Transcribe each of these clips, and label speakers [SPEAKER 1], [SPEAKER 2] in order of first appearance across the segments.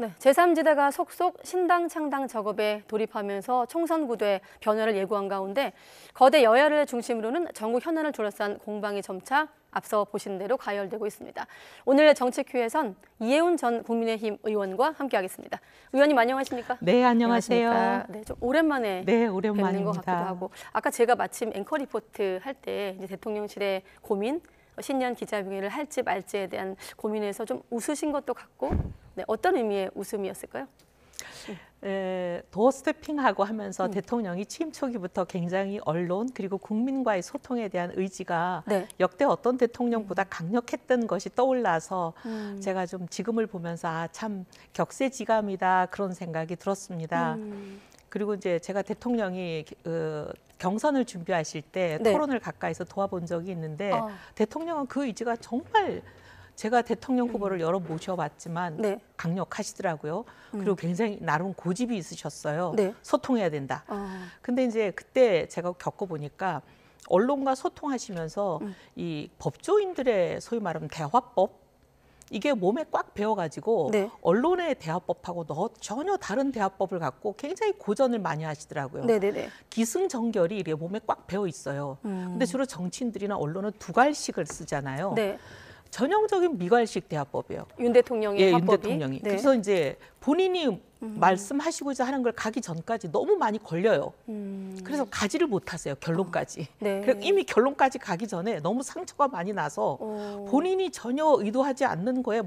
[SPEAKER 1] 네, 제3지대가 속속 신당 창당 작업에 돌입하면서 총선 구도의 변화를 예고한 가운데 거대 여야를 중심으로는 전국 현안을 둘러싼 공방이 점차 앞서 보신 대로 가열되고 있습니다. 오늘 정치큐에선 이해운 전 국민의힘 의원과 함께하겠습니다. 의원님 안녕하십니까?
[SPEAKER 2] 네, 안녕하세요.
[SPEAKER 1] 안녕하십니까? 네, 좀 오랜만에 뵙는 것 같기도 하고 아까 제가 마침 앵커 리포트 할 때 대통령실의 고민, 신년 기자회견을 할지 말지에 대한 고민에서 좀 웃으신 것도 같고 네, 어떤 의미의 웃음이었을까요?
[SPEAKER 2] 도어 스태핑하고 하면서 대통령이 취임 초기부터 굉장히 언론 그리고 국민과의 소통에 대한 의지가
[SPEAKER 1] 네.
[SPEAKER 2] 역대 어떤 대통령보다 강력했던 것이 떠올라서 제가 좀 지금을 보면서 아, 참 격세지감이다 그런 생각이 들었습니다. 그리고 이제 제가 대통령이 경선을 준비하실 때
[SPEAKER 1] 네.
[SPEAKER 2] 토론을 가까이서 도와본 적이 있는데 대통령은 그 의지가 정말 제가 대통령 후보를 여러 모셔봤지만
[SPEAKER 1] 네.
[SPEAKER 2] 강력하시더라고요. 그리고 굉장히 나름 고집이 있으셨어요.
[SPEAKER 1] 네.
[SPEAKER 2] 소통해야 된다. 근데 이제 그때 제가 겪어보니까 언론과 소통하시면서 이 법조인들의 소위 말하면 대화법 이게 몸에 꽉 배어가지고
[SPEAKER 1] 네.
[SPEAKER 2] 언론의 대화법하고 전혀 다른 대화법을 갖고 굉장히 고전을 많이 하시더라고요.
[SPEAKER 1] 네네네.
[SPEAKER 2] 기승전결이 이렇게 몸에 꽉 배어 있어요. 근데 주로 정치인들이나 언론은 두갈식을 쓰잖아요.
[SPEAKER 1] 네.
[SPEAKER 2] 전형적인 미괄식 대화법이에요.
[SPEAKER 1] 윤 대통령의
[SPEAKER 2] 예,
[SPEAKER 1] 화법이.
[SPEAKER 2] 윤 대통령이.
[SPEAKER 1] 네.
[SPEAKER 2] 그래서 이제 본인이 말씀하시고자 하는 걸 가기 전까지 너무 많이 걸려요. 그래서 가지를 못하세요, 결론까지.
[SPEAKER 1] 네.
[SPEAKER 2] 그래서 이미 결론까지 가기 전에 너무 상처가 많이 나서 본인이 전혀 의도하지 않는 거에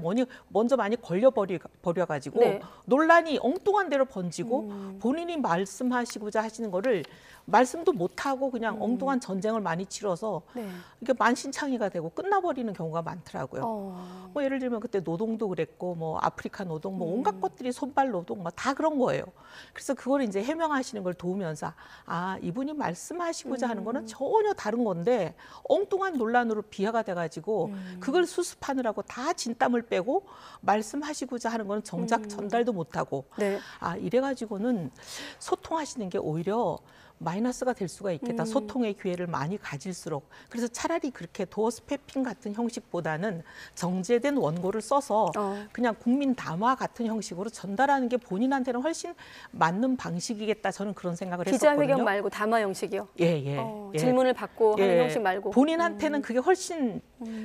[SPEAKER 2] 먼저 많이 걸려버려가지고
[SPEAKER 1] 네.
[SPEAKER 2] 논란이 엉뚱한 대로 번지고 본인이 말씀하시고자 하시는 거를 말씀도 못하고 그냥 엉뚱한 전쟁을 많이 치러서
[SPEAKER 1] 네.
[SPEAKER 2] 이게 만신창이가 되고 끝나버리는 경우가 많더라고요. 뭐 예를 들면 그때 노동도 그랬고 뭐 아프리카 노동 뭐 온갖 것들이 손발 노동 뭐 다 그런 거예요. 그래서 그걸 이제 해명하시는 걸 도우면서 아 이분이 말씀하시고자 하는 거는 전혀 다른 건데 엉뚱한 논란으로 비하가 돼가지고 그걸 수습하느라고 다 진땀을 빼고 말씀하시고자 하는 거는 정작 전달도 못하고
[SPEAKER 1] 네.
[SPEAKER 2] 아 이래가지고는 소통하시는 게 오히려 마이너스가 될 수가 있겠다. 소통의 기회를 많이 가질수록. 그래서 차라리 그렇게 도어 스태핑 같은 형식보다는 정제된 원고를 써서 그냥 국민 담화 같은 형식으로 전달하는 게 본인한테는 훨씬 맞는 방식이겠다. 저는 그런 생각을 했었거든요.
[SPEAKER 1] 기자회견 말고 담화 형식이요?
[SPEAKER 2] 예.
[SPEAKER 1] 질문을 받고 하는 형식 말고?
[SPEAKER 2] 본인한테는 그게 훨씬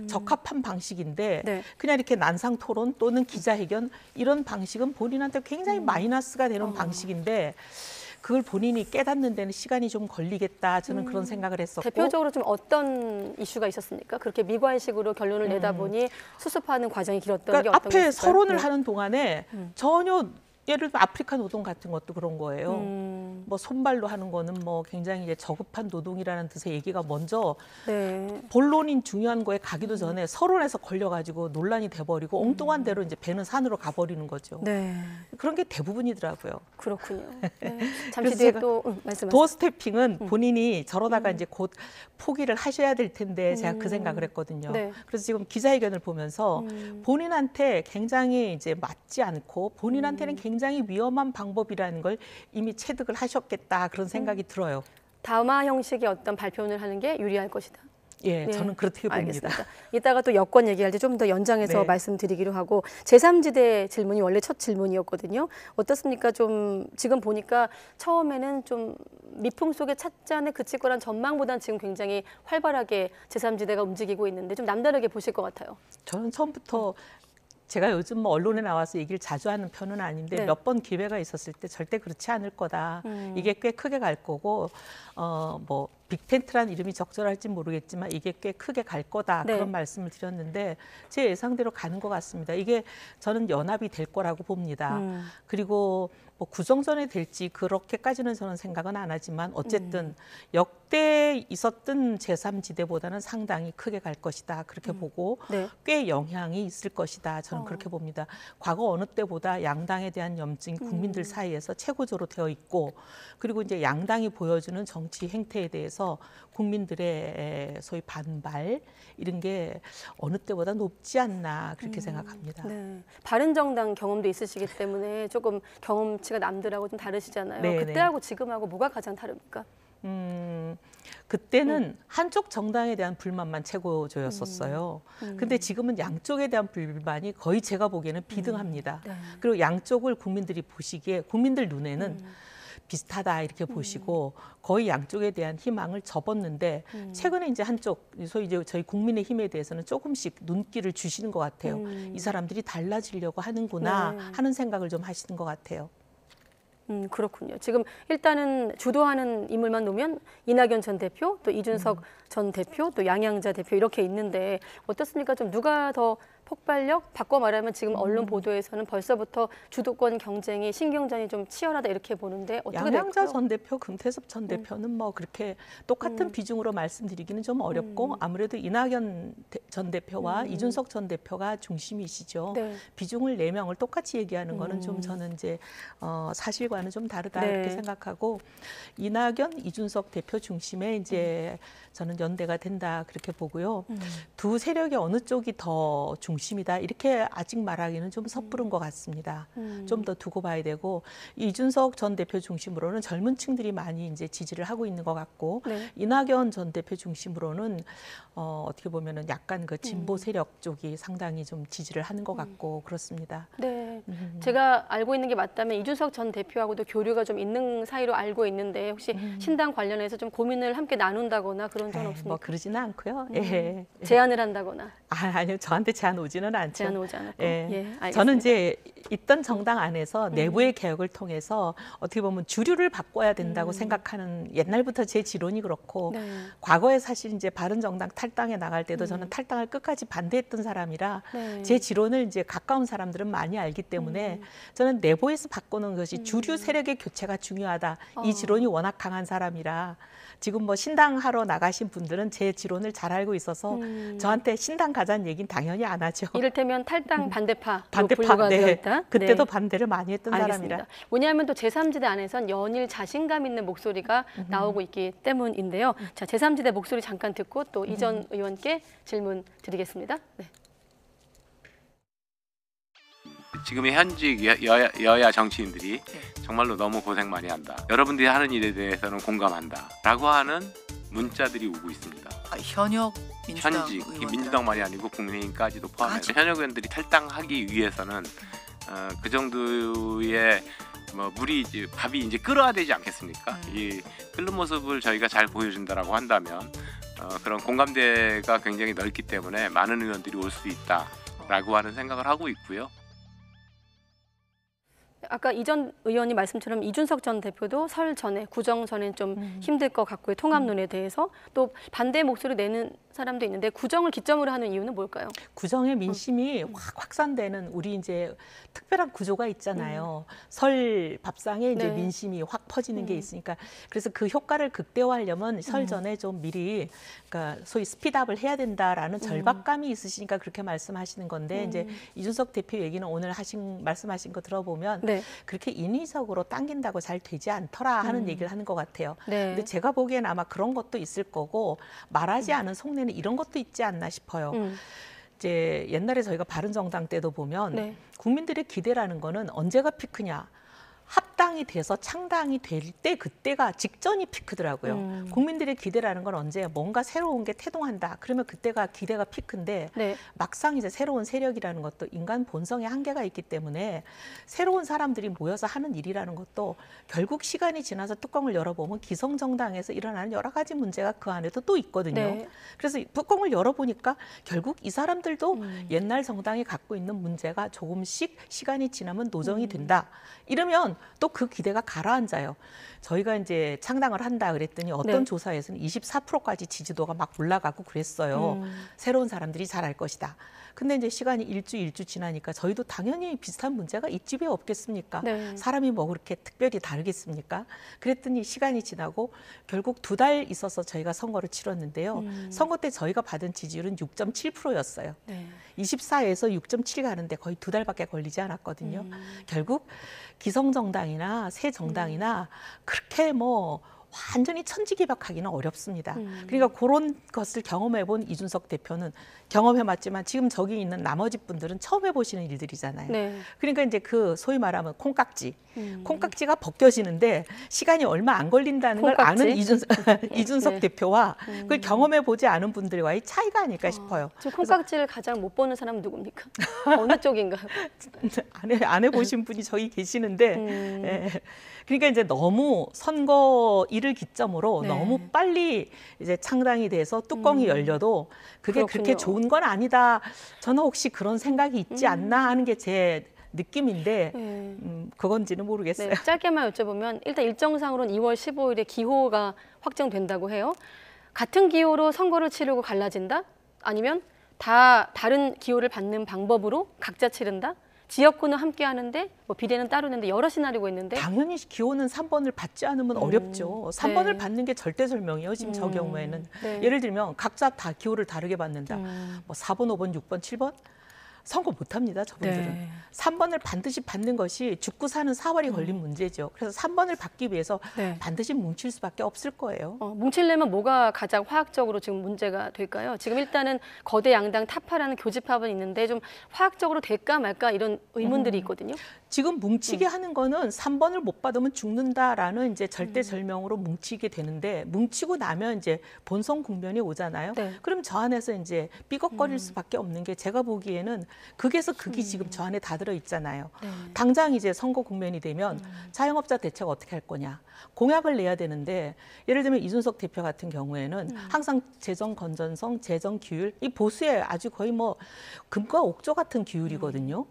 [SPEAKER 2] 적합한 방식인데
[SPEAKER 1] 네.
[SPEAKER 2] 그냥 이렇게 난상 토론 또는 기자회견 이런 방식은 본인한테 굉장히 마이너스가 되는 방식인데 그걸 본인이 깨닫는 데는 시간이 좀 걸리겠다. 저는 그런 생각을 했었고.
[SPEAKER 1] 대표적으로 좀 어떤 이슈가 있었습니까? 그렇게 미괄식으로 결론을 내다 보니 수습하는 과정이 길었던
[SPEAKER 2] 그러니까
[SPEAKER 1] 게 어떤 게
[SPEAKER 2] 앞에
[SPEAKER 1] 있을까요?
[SPEAKER 2] 서론을
[SPEAKER 1] 네.
[SPEAKER 2] 하는 동안에 전혀 예를 들면 아프리카 노동 같은 것도 그런 거예요. 뭐 손발로 하는 거는 뭐 굉장히 이제 저급한 노동이라는 뜻의 얘기가 먼저
[SPEAKER 1] 네.
[SPEAKER 2] 본론인 중요한 거에 가기도 전에 서론에서 걸려가지고 논란이 돼버리고 엉뚱한 대로 이제 배는 산으로 가버리는 거죠.
[SPEAKER 1] 네.
[SPEAKER 2] 그런 게 대부분이더라고요.
[SPEAKER 1] 그렇군요. 네. 잠시
[SPEAKER 2] 그래서
[SPEAKER 1] 뒤에
[SPEAKER 2] 제가
[SPEAKER 1] 또 말씀하세요.
[SPEAKER 2] 도어 스태핑은 본인이 저러다가 이제 곧 포기를 하셔야 될 텐데 제가 그 생각을 했거든요.
[SPEAKER 1] 네.
[SPEAKER 2] 그래서 지금 기자회견을 보면서 본인한테 굉장히 이제 맞지 않고 본인한테는 굉장히 위험한 방법이라는 걸 이미 체득을 하셨겠다 그런 생각이 들어요.
[SPEAKER 1] 담화 형식의 어떤 발표를 하는 게 유리할 것이다.
[SPEAKER 2] 예,
[SPEAKER 1] 네,
[SPEAKER 2] 저는 그렇게 봅니다.
[SPEAKER 1] 알겠습니다. 이따가 또 여권 얘기할 때 좀 더 연장해서
[SPEAKER 2] 네.
[SPEAKER 1] 말씀드리기로 하고 제3지대 질문이 원래 첫 질문이었거든요. 어떻습니까? 좀 지금 보니까 처음에는 좀 미풍 속의 찻잔에 그칠 거란 전망보다는 지금 굉장히 활발하게 제3지대가 움직이고 있는데 좀 남다르게 보실 것 같아요.
[SPEAKER 2] 저는 처음부터 제가 요즘 뭐 언론에 나와서 얘기를 자주 하는 편은 아닌데
[SPEAKER 1] 네.
[SPEAKER 2] 몇 번 기회가 있었을 때 절대 그렇지 않을 거다. 이게 꽤 크게 갈 거고 뭐 빅텐트라는 이름이 적절할지 모르겠지만 이게 꽤 크게 갈 거다.
[SPEAKER 1] 네.
[SPEAKER 2] 그런 말씀을 드렸는데 제 예상대로 가는 것 같습니다. 이게 저는 연합이 될 거라고 봅니다. 그리고 뭐 구정전에 될지 그렇게까지는 저는 생각은 안 하지만 어쨌든 역대 있었던 제3지대보다는 상당히 크게 갈 것이다. 그렇게 보고
[SPEAKER 1] 네.
[SPEAKER 2] 꽤 영향이 있을 것이다. 저는 그렇게 봅니다. 과거 어느 때보다 양당에 대한 염증이 국민들 사이에서 최고조로 되어 있고 그리고 이제 양당이 보여주는 정치 행태에 대해서 국민들의 소위 반발 이런 게 어느 때보다 높지 않나 그렇게 생각합니다.
[SPEAKER 1] 네. 바른정당 경험도 있으시기 때문에 조금 경험치가 남들하고 좀 다르시잖아요.
[SPEAKER 2] 네,
[SPEAKER 1] 그때하고 지금하고 뭐가 가장 다릅니까?
[SPEAKER 2] 그때는 한쪽 정당에 대한 불만만 최고조였었어요. 근데 지금은 양쪽에 대한 불만이 거의 제가 보기에는 비등합니다.
[SPEAKER 1] 네.
[SPEAKER 2] 그리고 양쪽을 국민들이 보시기에 국민들 눈에는 비슷하다 이렇게 보시고 거의 양쪽에 대한 희망을 접었는데 최근에 이제 한쪽 소위 이제 저희 국민의힘에 대해서는 조금씩 눈길을 주시는 것 같아요. 이 사람들이 달라지려고 하는구나
[SPEAKER 1] 네.
[SPEAKER 2] 하는 생각을 좀 하시는 것 같아요.
[SPEAKER 1] 그렇군요. 지금 일단은 주도하는 인물만 놓으면 이낙연 전 대표, 또 이준석 전 대표, 또 양양자 대표 이렇게 있는데 어떻습니까? 좀 누가 더 폭발력? 바꿔 말하면 지금 언론 보도에서는 벌써부터 주도권 경쟁이 신경전이 좀 치열하다 이렇게 보는데 어떻게
[SPEAKER 2] 양양자
[SPEAKER 1] 될까요?
[SPEAKER 2] 전 대표, 금태섭 전 대표는 뭐 그렇게 똑같은 비중으로 말씀드리기는 좀 어렵고 아무래도 이낙연 전 대표와 이준석 전 대표가 중심이시죠.
[SPEAKER 1] 네.
[SPEAKER 2] 비중을 4명을 똑같이 얘기하는 거는 좀 저는 이제 사실과는 좀 다르다
[SPEAKER 1] 네.
[SPEAKER 2] 이렇게 생각하고 이낙연, 이준석 대표 중심의 이제 저는 연대가 된다 그렇게 보고요. 두 세력이 어느 쪽이 더 중심이다 이렇게 아직 말하기는 좀 섣부른 것 같습니다. 좀 더 두고 봐야 되고 이준석 전 대표 중심으로는 젊은 층들이 많이 이제 지지를 하고 있는 것 같고
[SPEAKER 1] 네.
[SPEAKER 2] 이낙연 전 대표 중심으로는 어떻게 보면은 약간 그 진보 세력 쪽이 상당히 좀 지지를 하는 것 같고 그렇습니다.
[SPEAKER 1] 네, 제가 알고 있는 게 맞다면 이준석 전 대표하고도 교류가 좀 있는 사이로 알고 있는데 혹시 신당 관련해서 좀 고민을 함께 나눈다거나 그런 적은 없습니까?
[SPEAKER 2] 뭐 그러지는 않고요. 예.
[SPEAKER 1] 제안을 한다거나
[SPEAKER 2] 아니요, 저한테 제안 오지는 않죠.
[SPEAKER 1] 제안 오지 않았고.
[SPEAKER 2] 예.
[SPEAKER 1] 알겠습니다.
[SPEAKER 2] 저는 이제 있던 정당 안에서 내부의 개혁을 통해서 어떻게 보면 주류를 바꿔야 된다고 생각하는 옛날부터 제 지론이 그렇고
[SPEAKER 1] 네.
[SPEAKER 2] 과거에 사실 이제 바른정당 탈당에 나갈 때도 저는 탈당을 끝까지 반대했던 사람이라
[SPEAKER 1] 네.
[SPEAKER 2] 제 지론을 이제 가까운 사람들은 많이 알기 때문에 저는 내부에서 바꾸는 것이 주류 세력의 교체가 중요하다. 이 지론이 워낙 강한 사람이라 지금 뭐 신당 하러 나가신 분들은 제 지론을 잘 알고 있어서 저한테 신당 가자는 얘기는 당연히 안 하죠.
[SPEAKER 1] 이를테면 탈당 반대파로
[SPEAKER 2] 반대파,
[SPEAKER 1] 분류가
[SPEAKER 2] 네.
[SPEAKER 1] 되어 있다.
[SPEAKER 2] 그때도
[SPEAKER 1] 네.
[SPEAKER 2] 반대를 많이 했던
[SPEAKER 1] 알겠습니다.
[SPEAKER 2] 사람이라.
[SPEAKER 1] 왜냐하면 또 제3지대 안에선 연일 자신감 있는 목소리가 나오고 있기 때문인데요. 자, 제3지대 목소리 잠깐 듣고 또 이 전 의원께 질문 드리겠습니다. 네.
[SPEAKER 3] 지금의 현직 여야 정치인들이 정말로 너무 고생 많이 한다. 여러분들이 하는 일에 대해서는 공감한다. 라고 하는 문자들이 오고 있습니다.
[SPEAKER 4] 현역 민주당
[SPEAKER 3] 현직,
[SPEAKER 4] 의원들.
[SPEAKER 3] 민주당만이 아니고 국민의힘까지도 포함해서 현역 의원들이 탈당하기 위해서는 그 정도의 뭐 물이 이제 밥이 이제 끓어야 되지 않겠습니까? 이 끓는 모습을 저희가 잘 보여준다라고 한다면 그런 공감대가 굉장히 넓기 때문에 많은 의원들이 올 수 있다라고 하는 생각을 하고 있고요.
[SPEAKER 1] 아까 이 전 의원이 말씀처럼 이준석 전 대표도 설 전에 구정 전에 좀 힘들 것 같고요. 통합론에 대해서 또 반대 목소리 내는 사람도 있는데 구정을 기점으로 하는 이유는 뭘까요?
[SPEAKER 2] 구정의 민심이 확 확산되는 우리 이제 특별한 구조가 있잖아요. 설 밥상에 이제
[SPEAKER 1] 네.
[SPEAKER 2] 민심이 확 퍼지는 게 있으니까 그래서 그 효과를 극대화하려면 설 전에 좀 미리 그러니까 소위 스피드업을 해야 된다라는 절박감이 있으시니까 그렇게 말씀하시는 건데 이제 이준석 대표 얘기는 오늘 말씀하신 거 들어보면
[SPEAKER 1] 네.
[SPEAKER 2] 그렇게 인위적으로 당긴다고 잘 되지 않더라 하는 얘기를 하는 것 같아요.
[SPEAKER 1] 네.
[SPEAKER 2] 근데 제가 보기엔 아마 그런 것도 있을 거고 말하지 않은 속내는 이런 것도 있지 않나 싶어요. 이제 옛날에 저희가 바른정당 때도 보면
[SPEAKER 1] 네.
[SPEAKER 2] 국민들의 기대라는 거는 언제가 피크냐. 합당이 돼서 창당이 될 때 그때가 직전이 피크더라고요. 국민들의 기대라는 건 언제 뭔가 새로운 게 태동한다. 그러면 그때가 기대가 피크인데
[SPEAKER 1] 네.
[SPEAKER 2] 막상 이제 새로운 세력이라는 것도 인간 본성의 한계가 있기 때문에 새로운 사람들이 모여서 하는 일이라는 것도 결국 시간이 지나서 뚜껑을 열어보면 기성정당에서 일어나는 여러 가지 문제가 그 안에도 또 있거든요.
[SPEAKER 1] 네.
[SPEAKER 2] 그래서 뚜껑을 열어보니까 결국 이 사람들도 옛날 정당이 갖고 있는 문제가 조금씩 시간이 지나면 노정이 된다. 이러면 또 그 기대가 가라앉아요. 저희가 이제 창당을 한다 그랬더니 어떤
[SPEAKER 1] 네.
[SPEAKER 2] 조사에서는 24%까지 지지도가 막 올라가고 그랬어요. 새로운 사람들이 잘할 것이다. 근데 이제 시간이 일주 지나니까 저희도 당연히 비슷한 문제가 있지 왜 없겠습니까?
[SPEAKER 1] 네.
[SPEAKER 2] 사람이 뭐 그렇게 특별히 다르겠습니까? 그랬더니 시간이 지나고 결국 2달 있어서 저희가 선거를 치렀는데요. 선거 때 저희가 받은 지지율은 6.7%였어요.
[SPEAKER 1] 네.
[SPEAKER 2] 24에서 6.7 가는데 거의 2달밖에 걸리지 않았거든요. 결국 기성정당이나 새 정당이나 그렇게 뭐 완전히 천지개벽하기는 어렵습니다. 그러니까 그런 것을 경험해본 이준석 대표는 경험해봤지만 지금 저기 있는 나머지 분들은 처음 해보시는 일들이잖아요.
[SPEAKER 1] 네.
[SPEAKER 2] 그러니까 이제 그 소위 말하면 콩깍지가 벗겨지는데 시간이 얼마 안 걸린다는 걸
[SPEAKER 1] 콩깍지?
[SPEAKER 2] 아는 이준석
[SPEAKER 1] 네.
[SPEAKER 2] 대표와 그걸 경험해보지 않은 분들과의 차이가 아닐까 싶어요.
[SPEAKER 1] 지금 콩깍지를 가장 못 보는 사람은 누굽니까? 어느 쪽인가요?
[SPEAKER 2] 안 해보신 분이 저기 계시는데 예. 그러니까 이제 너무 선거 일을 기점으로
[SPEAKER 1] 네.
[SPEAKER 2] 너무 빨리 이제 창당이 돼서 뚜껑이 열려도 그게 그렇게
[SPEAKER 1] 그렇군요.
[SPEAKER 2] 좋은 건 아니다. 저는 혹시 그런 생각이 있지 않나 하는 게 제 느낌인데
[SPEAKER 1] 네.
[SPEAKER 2] 그건지는 모르겠어요.
[SPEAKER 1] 네, 짧게만 여쭤보면 일단 일정상으로는 2월 15일에 기호가 확정된다고 해요. 같은 기호로 선거를 치르고 갈라진다? 아니면 다 다른 기호를 받는 방법으로 각자 치른다? 지역구는 함께 하는데 뭐 비례는 따로 있는데 여러 시나리오가 있는데
[SPEAKER 2] 당연히 기호는 3번을 받지 않으면 어렵죠. 3번을
[SPEAKER 1] 네.
[SPEAKER 2] 받는 게 절대절명이에요. 지금 저 경우에는.
[SPEAKER 1] 네.
[SPEAKER 2] 예를 들면 각자 다 기호를 다르게 받는다. 뭐 4번, 5번, 6번, 7번? 선거 못합니다. 저분들은.
[SPEAKER 1] 네.
[SPEAKER 2] 3번을 반드시 받는 것이 죽고 사는 사활이 걸린 문제죠. 그래서 3번을 받기 위해서
[SPEAKER 1] 네.
[SPEAKER 2] 반드시 뭉칠 수밖에 없을 거예요.
[SPEAKER 1] 뭉치려면 뭐가 가장 화학적으로 지금 문제가 될까요? 지금 일단은 거대 양당 타파라는 교집합은 있는데 좀 화학적으로 될까 말까 이런 의문들이 있거든요.
[SPEAKER 2] 지금 뭉치게 하는 거는 3번을 못 받으면 죽는다라는 이제 절대절명으로 뭉치게 되는데 뭉치고 나면 이제 본선 국면이 오잖아요.
[SPEAKER 1] 네.
[SPEAKER 2] 그럼 저 안에서 이제 삐걱거릴 수밖에 없는 게 제가 보기에는 극에서 극이 지금 저 안에 다 들어 있잖아요.
[SPEAKER 1] 네.
[SPEAKER 2] 당장 이제 선거 국면이 되면 자영업자 대책 어떻게 할 거냐. 공약을 내야 되는데 예를 들면 이준석 대표 같은 경우에는 항상 재정 건전성, 재정 규율 이 보수의 아주 거의 뭐 금과 옥조 같은 규율이거든요.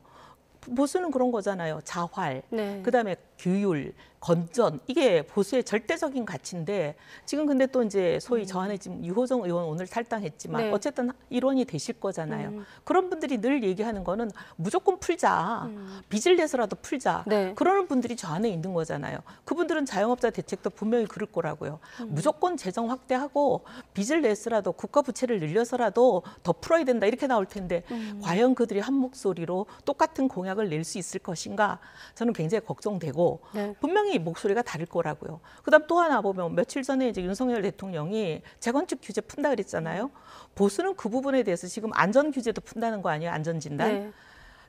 [SPEAKER 2] 보수는 그런 거잖아요. 자활,
[SPEAKER 1] 네.
[SPEAKER 2] 그다음에 규율, 건전 이게 보수의 절대적인 가치인데 지금 근데 또 이제 소위 저 안에 지금 유호정 의원 오늘 탈당했지만
[SPEAKER 1] 네.
[SPEAKER 2] 어쨌든 일원이 되실 거잖아요. 그런 분들이 늘 얘기하는 거는 무조건 풀자, 빚을 내서라도 풀자.
[SPEAKER 1] 네.
[SPEAKER 2] 그러는 분들이 저 안에 있는 거잖아요. 그분들은 자영업자 대책도 분명히 그럴 거라고요. 무조건 재정 확대하고 빚을 내서라도 국가 부채를 늘려서라도 더 풀어야 된다 이렇게 나올 텐데 과연 그들이 한 목소리로 똑같은 공약을 낼 수 있을 것인가 저는 굉장히 걱정되고
[SPEAKER 1] 네.
[SPEAKER 2] 분명히 목소리가 다를 거라고요. 그다음 또 하나 보면 며칠 전에 이제 윤석열 대통령이 재건축 규제 푼다 그랬잖아요. 보수는 그 부분에 대해서 지금 안전 규제도 푼다는 거 아니에요? 안전 진단.
[SPEAKER 1] 네.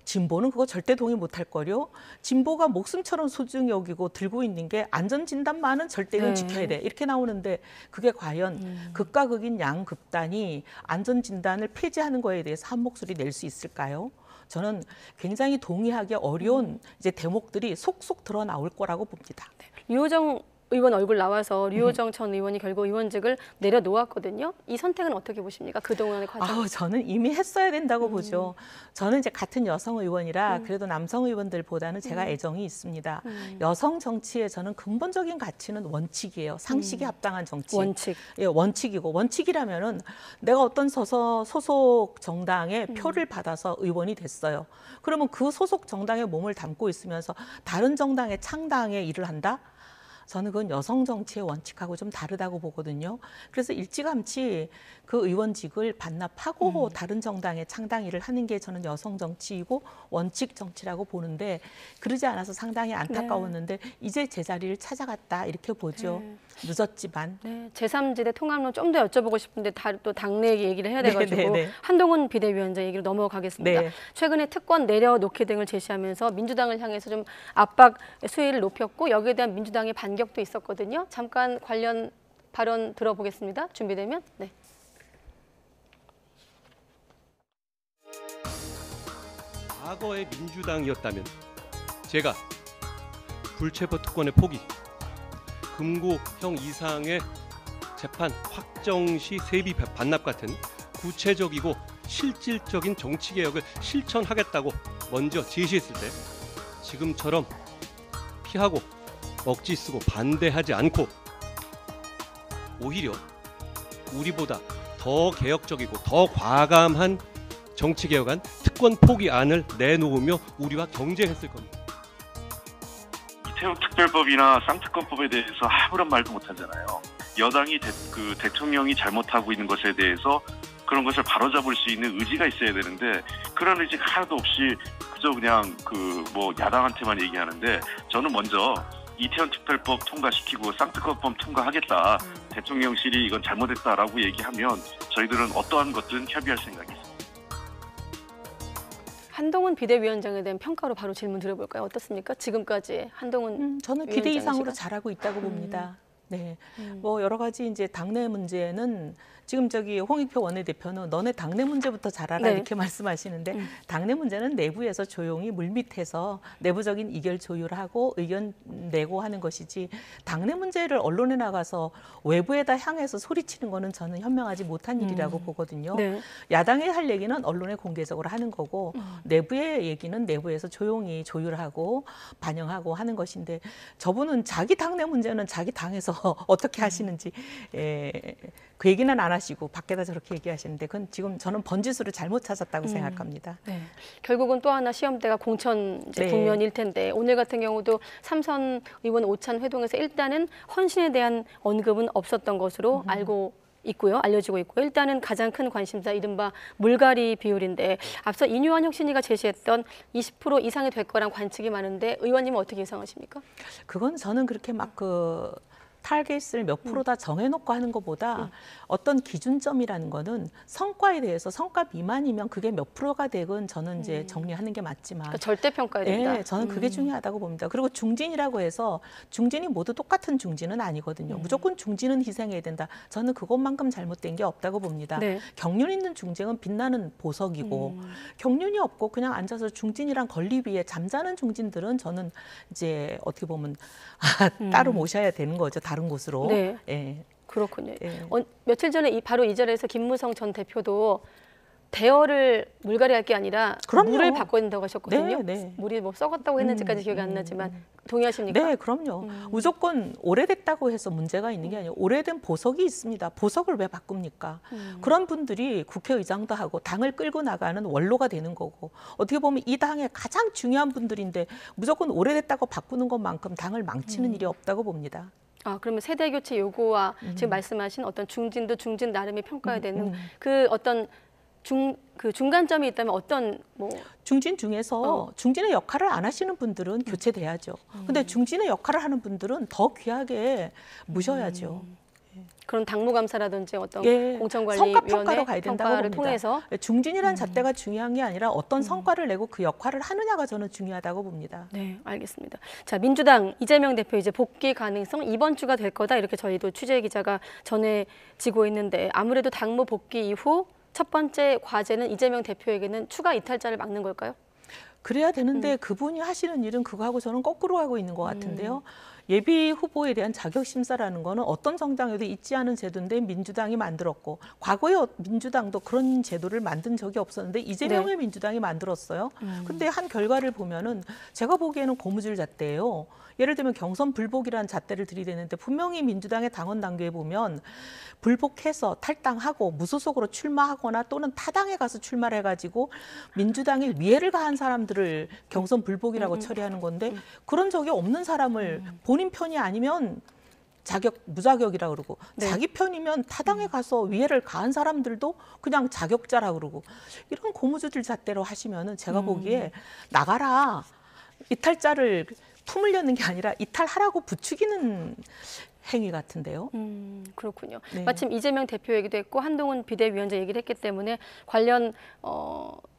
[SPEAKER 2] 진보는 그거 절대 동의 못할 거요. 진보가 목숨처럼 소중히 여기고 들고 있는 게 안전 진단만은 절대 이건
[SPEAKER 1] 네.
[SPEAKER 2] 지켜야 돼. 이렇게 나오는데 그게 과연 극과 극인 양극단이 안전 진단을 폐지하는 거에 대해서 한 목소리 낼 수 있을까요? 저는 굉장히 동의하기 어려운 이제 대목들이 속속 드러 나올 거라고 봅니다.
[SPEAKER 1] 유호정 의원 얼굴 나와서 류호정 전 의원이 결국 의원직을 내려놓았거든요. 이 선택은 어떻게 보십니까? 그동안의 과정.
[SPEAKER 2] 저는 이미 했어야 된다고 보죠. 저는 이제 같은 여성 의원이라 그래도 남성 의원들보다는 제가 애정이 있습니다. 여성 정치에 저는 근본적인 가치는 원칙이에요. 상식에 합당한 정치.
[SPEAKER 1] 원칙.
[SPEAKER 2] 예, 원칙이고 원칙이라면은 내가 어떤 소속 정당의 표를 받아서 의원이 됐어요. 그러면 그 소속 정당에 몸을 담고 있으면서 다른 정당의 창당에 일을 한다? 저는 그건 여성 정치의 원칙하고 좀 다르다고 보거든요. 그래서 일찌감치 그 의원직을 반납하고 다른 정당의 창당일을 하는 게 저는 여성 정치이고 원칙 정치라고 보는데 그러지 않아서 상당히 안타까웠는데 이제 제자리를 찾아갔다 이렇게 보죠. 늦었지만.
[SPEAKER 1] 네, 제3지대 통합론 좀 더 여쭤보고 싶은데 또 당내 얘기를 해야 돼가지고
[SPEAKER 2] 네.
[SPEAKER 1] 한동훈 비대위원장 얘기로 넘어가겠습니다.
[SPEAKER 2] 네.
[SPEAKER 1] 최근에 특권 내려놓기 등을 제시하면서 민주당을 향해서 좀 압박 수위를 높였고 여기에 대한 민주당의 반격도 있었거든요. 잠깐 관련 발언 들어보겠습니다. 준비되면. 네.
[SPEAKER 4] 과거의 민주당이었다면 제가 불체포 특권의 포기, 금고형 이상의 재판 확정 시 세비 반납 같은 구체적이고 실질적인 정치개혁을 실천하겠다고 먼저 제시했을 때 지금처럼 피하고 억지 쓰고 반대하지 않고 오히려 우리보다 더 개혁적이고 더 과감한 정치개혁안 특권 포기안을 내놓으며 우리와 경쟁했을 겁니다.
[SPEAKER 5] 이태원 특별법이나 쌍특권법에 대해서 아무런 말도 못하잖아요. 여당이 대통령이 잘못하고 있는 것에 대해서 그런 것을 바로잡을 수 있는 의지가 있어야 되는데 그런 의지가 하나도 없이 그저 그냥 야당한테만 얘기하는데 저는 먼저 이태원 특별법 통과시키고 쌍특권법 통과하겠다. 대통령실이 이건 잘못했다라고 얘기하면 저희들은 어떠한 것든 협의할 생각이 있습니다.
[SPEAKER 1] 한동훈 비대위원장에 대한 평가로 바로 질문 드려볼까요? 어떻습니까? 지금까지 한동훈
[SPEAKER 2] 저는 기대
[SPEAKER 1] 위원장
[SPEAKER 2] 이상으로
[SPEAKER 1] 시간.
[SPEAKER 2] 잘하고 있다고 봅니다. 네, 뭐 여러 가지 이제 당내 문제는 지금 저기 홍익표 원내대표는 너네 당내 문제부터 잘 알아
[SPEAKER 1] 네.
[SPEAKER 2] 이렇게 말씀하시는데 당내 문제는 내부에서 조용히 물밑에서 내부적인 이결 조율하고 의견 내고 하는 것이지 당내 문제를 언론에 나가서 외부에다 향해서 소리치는 거는 저는 현명하지 못한 일이라고 보거든요.
[SPEAKER 1] 네.
[SPEAKER 2] 야당이 할 얘기는 언론에 공개적으로 하는 거고 내부의 얘기는 내부에서 조용히 조율하고 반영하고 하는 것인데 저분은 자기 당내 문제는 자기 당에서 어떻게 하시는지 그 얘기는 안 하시고 밖에다 저렇게 얘기하시는데 그건 지금 저는 번지수를 잘못 찾았다고 생각합니다.
[SPEAKER 1] 네. 결국은 또 하나 시험대가 공천 이제
[SPEAKER 2] 네.
[SPEAKER 1] 국면일 텐데 오늘 같은 경우도 삼선 의원 오찬 회동에서 일단은 헌신에 대한 언급은 없었던 것으로 알려지고 있고요. 일단은 가장 큰 관심사 이른바 물갈이 비율인데 앞서 인유한 혁신위가 제시했던 20% 이상이 될 거란 관측이 많은데 의원님은 어떻게 예상하십니까?
[SPEAKER 2] 그건 저는 그렇게 막 그 타겟을 몇 프로다 정해놓고 하는 것보다 어떤 기준점이라는 거는 성과에 대해서 성과 미만이면 그게 몇 프로가 되건 저는 이제 정리하는 게 맞지만
[SPEAKER 1] 그러니까 절대 평가해야 된다.
[SPEAKER 2] 네, 저는 그게 중요하다고 봅니다. 그리고 중진이라고 해서 중진이 모두 똑같은 중진은 아니거든요. 무조건 중진은 희생해야 된다. 저는 그것만큼 잘못된 게 없다고 봅니다.
[SPEAKER 1] 네.
[SPEAKER 2] 경륜 있는 중진은 빛나는 보석이고 경륜이 없고 그냥 앉아서 중진이랑 건립 위에 잠자는 중진들은 저는 이제 어떻게 보면 따로 모셔야 되는 거죠. 다른 곳으로.
[SPEAKER 1] 네.
[SPEAKER 2] 예.
[SPEAKER 1] 그렇군요.
[SPEAKER 2] 예.
[SPEAKER 1] 며칠 전에 바로 이 자리에서 김무성 전 대표도 대어를 물갈이할 게 아니라
[SPEAKER 2] 그럼요.
[SPEAKER 1] 물을 바꿔야 된다고 하셨거든요.
[SPEAKER 2] 네, 네.
[SPEAKER 1] 물이 뭐 썩었다고 했는지까지 기억이 안 나지만 동의하십니까?
[SPEAKER 2] 네, 그럼요. 무조건 오래됐다고 해서 문제가 있는 게 아니에요. 오래된 보석이 있습니다. 보석을 왜 바꿉니까? 그런 분들이 국회의장도 하고 당을 끌고 나가는 원로가 되는 거고 어떻게 보면 이 당의 가장 중요한 분들인데 무조건 오래됐다고 바꾸는 것만큼 당을 망치는 일이 없다고 봅니다.
[SPEAKER 1] 아, 그러면 세대 교체 요구와 지금 말씀하신 어떤 중진도 중진 나름의 평가해야 되는 그 어떤 그 중간점이 있다면 어떤 뭐
[SPEAKER 2] 중진 중에서 중진의 역할을 안 하시는 분들은 교체돼야죠. 근데 중진의 역할을 하는 분들은 더 귀하게 모셔야죠.
[SPEAKER 1] 그런 당무감사라든지 어떤
[SPEAKER 2] 예, 성과 평가로
[SPEAKER 1] 공천관리위원회
[SPEAKER 2] 가야 된다고
[SPEAKER 1] 평가를
[SPEAKER 2] 봅니다.
[SPEAKER 1] 통해서
[SPEAKER 2] 중진이란 잣대가 중요한 게 아니라 어떤 성과를 내고 그 역할을 하느냐가 저는 중요하다고 봅니다.
[SPEAKER 1] 네, 알겠습니다. 자, 민주당 이재명 대표 이제 복귀 가능성 이번 주가 될 거다 이렇게 저희도 취재 기자가 전해지고 있는데 아무래도 당무 복귀 이후 첫 번째 과제는 이재명 대표에게는 추가 이탈자를 막는 걸까요?
[SPEAKER 2] 그래야 되는데 그분이 하시는 일은 그거하고 저는 거꾸로 하고 있는 것 같은데요. 예비 후보에 대한 자격 심사라는 거는 어떤 정당에도 있지 않은 제도인데 민주당이 만들었고 과거에 민주당도 그런 제도를 만든 적이 없었는데 이재명의 민주당이 만들었어요. 근데 한 결과를 보면은 제가 보기에는 고무줄 잣대예요. 예를 들면 경선 불복이라는 잣대를 들이대는데 분명히 민주당의 당원 단계에 보면 불복해서 탈당하고 무소속으로 출마하거나 또는 타당에 가서 출마를 해가지고 민주당에 위해를 가한 사람들을 경선 불복이라고 처리하는 건데 그런 적이 없는 사람을 본인 편이 아니면 무자격이라 그러고 자기 편이면 타당에 가서 위해를 가한 사람들도 그냥 자격자라 그러고 이런 고무줄 잣대로 하시면은 제가 보기에 나가라 이탈자를 품으려는 게 아니라 이탈하라고 부추기는 행위 같은데요.
[SPEAKER 1] 그렇군요.
[SPEAKER 2] 네.
[SPEAKER 1] 마침 이재명 대표 얘기도 했고 한동훈 비대위원장 얘기를 했기 때문에 관련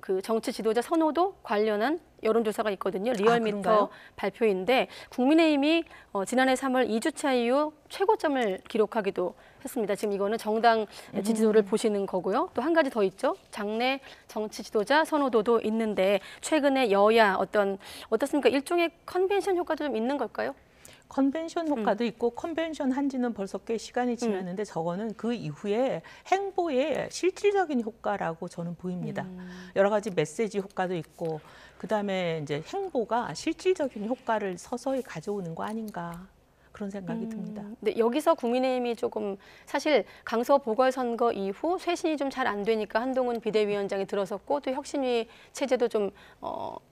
[SPEAKER 1] 그 정치 지도자 선호도 관련한 여론조사가 있거든요. 리얼미터
[SPEAKER 2] 그런가요?
[SPEAKER 1] 발표인데 국민의힘이 지난해 3월 2주차 이후 최고점을 기록하기도 했습니다. 지금 이거는 정당 지지도를 보시는 거고요. 또 한 가지 더 있죠. 장내 정치 지도자 선호도도 있는데 최근에 여야 어떻습니까? 일종의 컨벤션 효과도 좀 있는 걸까요?
[SPEAKER 2] 컨벤션 효과도 있고 컨벤션 한 지는 벌써 꽤 시간이 지났는데 저거는 그 이후에 행보의 실질적인 효과라고 저는 보입니다. 여러 가지 메시지 효과도 있고 그다음에 이제 행보가 실질적인 효과를 서서히 가져오는 거 아닌가 그런 생각이 듭니다.
[SPEAKER 1] 네, 여기서 국민의힘이 조금 사실 강서 보궐선거 이후 쇄신이 좀 잘 안 되니까 한동훈 비대위원장이 들어섰고 또 혁신위 체제도 좀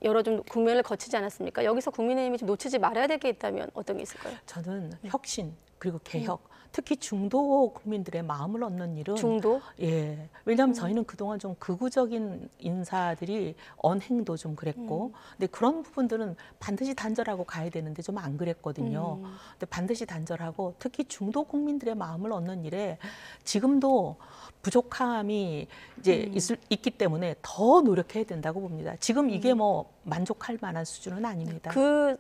[SPEAKER 1] 여러 좀 국면을 거치지 않았습니까? 여기서 국민의힘이 좀 놓치지 말아야 될 게 있다면 어떤 게 있을까요?
[SPEAKER 2] 저는 혁신 그리고 개혁, 특히 중도 국민들의 마음을 얻는 일은
[SPEAKER 1] 중도?
[SPEAKER 2] 예. 왜냐하면 저희는 그동안 좀 극우적인 인사들이 언행도 좀 그랬고, 근데 그런 부분들은 반드시 단절하고 가야 되는데 좀 안 그랬거든요. 근데 반드시 단절하고 특히 중도 국민들의 마음을 얻는 일에 지금도 부족함이 이제 있기 때문에 더 노력해야 된다고 봅니다. 지금 이게 뭐 만족할 만한 수준은 아닙니다.
[SPEAKER 1] 그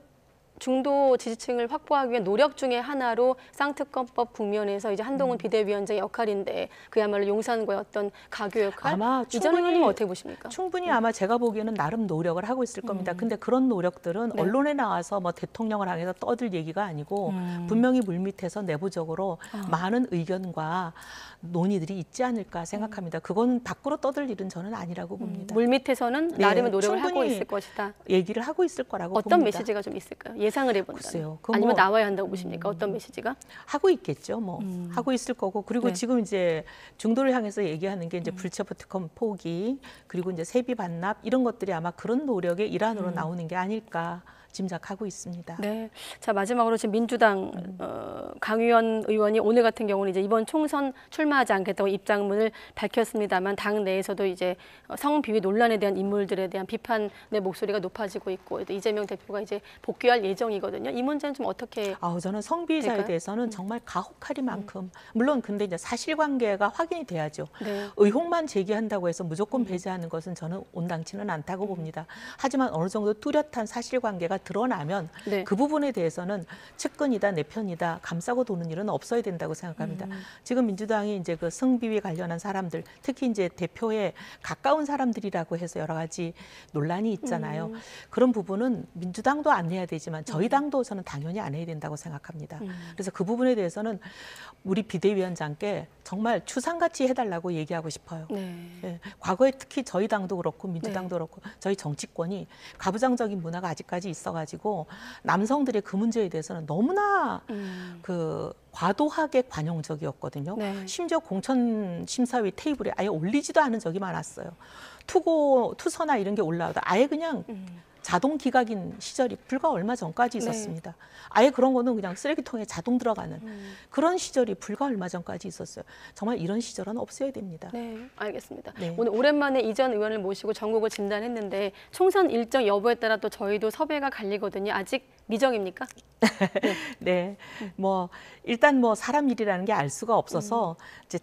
[SPEAKER 1] 중도 지지층을 확보하기 위한 노력 중에 하나로 쌍특검법 국면에서 이제 한동훈 비대위원장의 역할인데 그야말로 용산과의 어떤 가교 역할.
[SPEAKER 2] 아마
[SPEAKER 1] 이전 의원님 어떻게 보십니까?
[SPEAKER 2] 충분히 아마 제가 보기에는 나름 노력을 하고 있을 겁니다. 근데 그런 노력들은
[SPEAKER 1] 네.
[SPEAKER 2] 언론에 나와서 뭐 대통령을 향해서 떠들 얘기가 아니고 분명히 물밑에서 내부적으로 많은 의견과 논의들이 있지 않을까 생각합니다. 그건 밖으로 떠들 일은 저는 아니라고 봅니다.
[SPEAKER 1] 물밑에서는
[SPEAKER 2] 네,
[SPEAKER 1] 나름의 노력을 하고
[SPEAKER 2] 충분히
[SPEAKER 1] 있을 것이다.
[SPEAKER 2] 얘기를 하고 있을 거라고
[SPEAKER 1] 어떤
[SPEAKER 2] 봅니다.
[SPEAKER 1] 메시지가 좀 있을까요? 예상을 해본다면.
[SPEAKER 2] 글쎄요. 그거
[SPEAKER 1] 아니면
[SPEAKER 2] 뭐,
[SPEAKER 1] 나와야 한다고 보십니까? 어떤 메시지가?
[SPEAKER 2] 하고 있겠죠. 뭐 하고 있을 거고 그리고
[SPEAKER 1] 네.
[SPEAKER 2] 지금 이제 중도를 향해서 얘기하는 게 이제 불체포 특검 포기 그리고 이제 세비 반납 이런 것들이 아마 그런 노력의 일환으로 나오는 게 아닐까 짐작하고 있습니다.
[SPEAKER 1] 네. 자, 마지막으로 지금 민주당 강의원 의원이 오늘 같은 경우는 이제 이번 총선 출마하지 않겠다고 입장문을 밝혔습니다만 당 내에서도 이제 성비위 논란에 대한 인물들에 대한 비판의 목소리가 높아지고 있고 또 이재명 대표가 이제 복귀할 예정이거든요. 이 문제는 좀 어떻게
[SPEAKER 2] 저는 성비자에
[SPEAKER 1] 될까요?
[SPEAKER 2] 대해서는 정말 가혹하리만큼 물론 근데 이제 사실관계가 확인이 돼야죠.
[SPEAKER 1] 네.
[SPEAKER 2] 의혹만 제기한다고 해서 무조건 배제하는 것은 저는 온당치는 않다고 봅니다. 하지만 어느 정도 뚜렷한 사실관계가 드러나면
[SPEAKER 1] 네.
[SPEAKER 2] 그 부분에 대해서는 측근이다 내 편이다 감싸고 도는 일은 없어야 된다고 생각합니다. 지금 민주당이 이제 그 성비위 관련한 사람들 특히 이제 대표에 가까운 사람들이라고 해서 여러 가지 논란이 있잖아요. 그런 부분은 민주당도 안 해야 되지만 저희 당도 저는 당연히 안 해야 된다고 생각합니다. 그래서 그 부분에 대해서는 우리 비대위원장께 정말 추상같이 해달라고 얘기하고 싶어요.
[SPEAKER 1] 네.
[SPEAKER 2] 예, 과거에 특히 저희 당도 그렇고 민주당도 그렇고 저희 정치권이 가부장적인 문화가 아직까지 있어가지고 남성들의 그 문제에 대해서는 너무나 그 과도하게 관용적이었거든요.
[SPEAKER 1] 네.
[SPEAKER 2] 심지어 공천 심사위 테이블에 아예 올리지도 않은 적이 많았어요. 투서나 이런 게 올라오다 아예 그냥 자동 기각인 시절이 불과 얼마 전까지 있었습니다. 아예 그런 거는 그냥 쓰레기통에 자동 들어가는 그런 시절이 불과 얼마 전까지 있었어요. 정말 이런 시절은 없어야 됩니다.
[SPEAKER 1] 네, 알겠습니다.
[SPEAKER 2] 네.
[SPEAKER 1] 오늘 오랜만에 이전 의원을 모시고 전국을 진단했는데 총선 일정 여부에 따라 또 저희도 섭외가 갈리거든요. 아직 미정입니까?
[SPEAKER 2] 네, 뭐 일단 뭐 사람 일이라는 게 알 수가 없어서 이제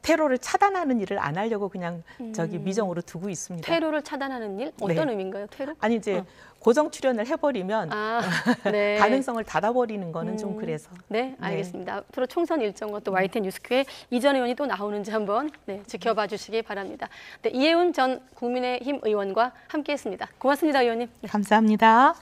[SPEAKER 2] 테러를 차단하는 일을 안 하려고 그냥 저기 미정으로 두고 있습니다.
[SPEAKER 1] 테러를 차단하는 일? 어떤
[SPEAKER 2] 네.
[SPEAKER 1] 의미인가요? 테러?
[SPEAKER 2] 아니 이제 고정 출연을 해버리면
[SPEAKER 1] 네.
[SPEAKER 2] 가능성을 닫아버리는 거는 좀 그래서.
[SPEAKER 1] 네, 알겠습니다. 앞으로 총선 일정과 또 YTN 뉴스큐에 이전 의원이 또 나오는지 한번 지켜봐 주시기 바랍니다. 네, 이혜훈 전 국민의힘 의원과 함께했습니다. 고맙습니다, 의원님.
[SPEAKER 2] 감사합니다.